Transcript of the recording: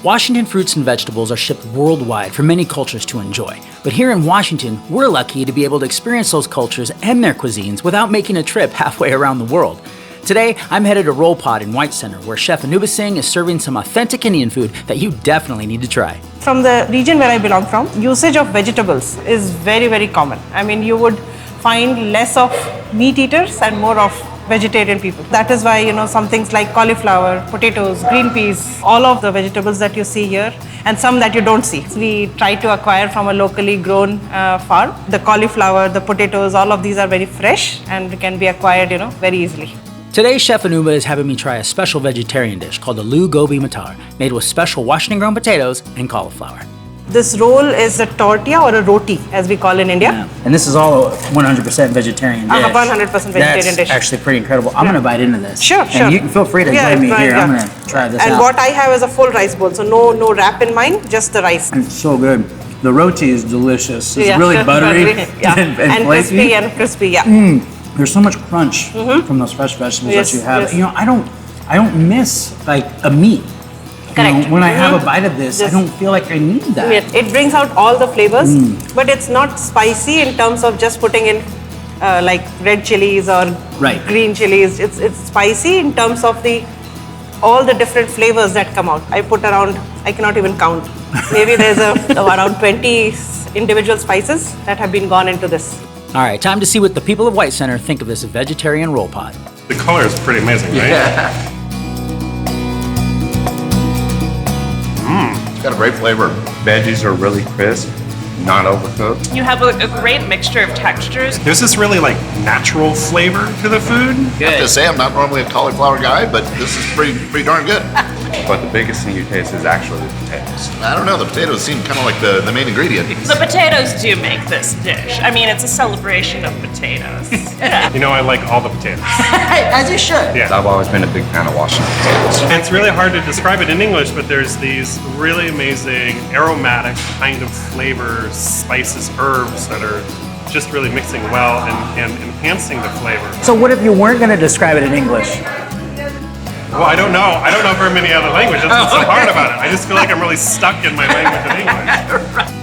Washington fruits and vegetables are shipped worldwide for many cultures to enjoy. But here in Washington, we're lucky to be able to experience those cultures and their cuisines without making a trip halfway around the world. Today, I'm headed to Roll Pod in White Center, where Chef Anuba Singh is serving some authentic Indian food that you definitely need to try. From the region where I belong from, usage of vegetables is very, very common. I mean, you would find less of meat eaters and more of vegetarian people. That is why, some things like cauliflower, potatoes, green peas, all of the vegetables that you see here and some that you don't see. We try to acquire from a locally grown farm. The cauliflower, the potatoes, all of these are very fresh and can be acquired, very easily. Today, Chef Anuba is having me try a special vegetarian dish called the Aloo Gobi Matar, made with special Washington grown potatoes and cauliflower. This roll is a tortilla or a roti, as we call in India. Yeah. And this is all 100% vegetarian dish. 100% vegetarian dish. That's actually pretty incredible. I'm going to bite into this. Sure. And you can feel free to join me here. I'm going to try this out. And what I have is a full rice bowl, so no wrap in mine, just the rice. It's so good. The roti is delicious. It's really buttery and crispy and crispy, yeah. There's so much crunch from those fresh vegetables that you have. Yes. I don't miss like a meat. Correct. When I have a bite of this, I don't feel like I need that. It brings out all the flavors, but it's not spicy in terms of just putting in like red chilies or green chilies. It's spicy in terms of all the different flavors that come out. I put around, I cannot even count. Maybe there's around 20 individual spices that have been gone into this. All right, time to see what the people of White Center think of this vegetarian roll pod. The color is pretty amazing, right? Yeah. It's got a great flavor. Veggies are really crisp, not overcooked. You have a great mixture of textures. There's this really natural flavor to the food. I have to say, I'm not normally a cauliflower guy, but this is pretty darn good. But the biggest thing you taste is actually the potatoes. I don't know, the potatoes seem kind of like the main ingredient. The potatoes do make this dish. I mean, it's a celebration of potatoes. I like all the potatoes. As you should. Yeah. I've always been a big fan of Washington potatoes. And it's really hard to describe it in English, but there's these really amazing aromatic kind of flavors, spices, herbs that are just really mixing well and enhancing the flavor. So what if you weren't going to describe it in English? Well, I don't know. I don't know very many other languages. That's what's so hard about it. I just feel like I'm really stuck in my language of English.